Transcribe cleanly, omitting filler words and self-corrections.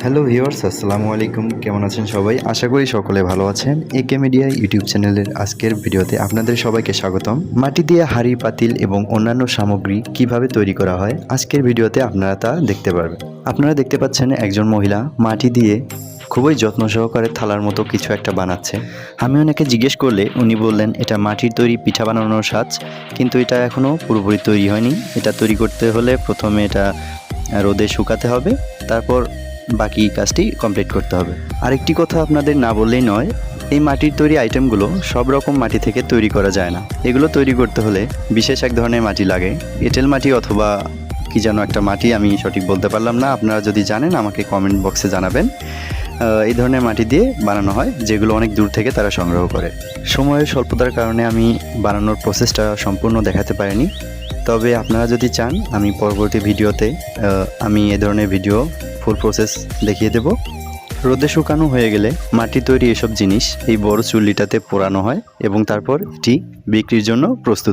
Hello viewers, আসসালামু আলাইকুম। কেমন আছেন সবাই? আশা করি সকলে ভালো আছেন। একে মিডিয়া ইউটিউব চ্যানেলের আজকের ভিডিওতে আপনাদের সবাইকে স্বাগতম। মাটি দিয়ে হাঁড়ি, পাতিল এবং অন্যান্য সামগ্রী কিভাবে তৈরি করা হয় আজকের ভিডিওতে আপনারা তা দেখতে পারবেন। আপনারা দেখতে পাচ্ছেন একজন মহিলা মাটি দিয়ে খুবই যত্ন সহকারে থালার মতো কিছু একটা বানাচ্ছে। আমি ওনাকে জিজ্ঞেস করলে উনি বললেন এটা মাটির তৈরি পিঠা বানানোর সাজ, কিন্তু এটা এখনও পুরোপুরি তৈরি হয়নি। এটা তৈরি করতে হলে প্রথমে এটা রোদে শুকাতে হবে, তারপর বাকি কাজটি কমপ্লিট করতে হবে। আরেকটি কথা আপনাদের না বললেই নয়, এই মাটির তৈরি আইটেমগুলো সব রকম মাটি থেকে তৈরি করা যায় না। এগুলো তৈরি করতে হলে বিশেষ এক ধরনের মাটি লাগে, এঁটেল মাটি অথবা কি যেন একটা মাটি, আমি সঠিক বলতে পারলাম না। আপনারা যদি জানেন আমাকে কমেন্ট বক্সে জানাবেন। এই ধরনের মাটি দিয়ে বানানো হয়, যেগুলো অনেক দূর থেকে তারা সংগ্রহ করে। সময়ের স্বল্পতার কারণে আমি বানানোর প্রসেসটা সম্পূর্ণ দেখাতে পারিনি, তবে আপনারা যদি চান আমি পরবর্তী ভিডিওতে আমি এ ধরনের ভিডিও ফুল প্রসেস দেখিয়ে দেব। রোদে শুকানো হয়ে গেলে মাটি তৈরি এসব জিনিস এই বড় চুল্লিটাতে পোড়ানো হয় এবং তারপর এটি বিক্রির জন্য প্রস্তুত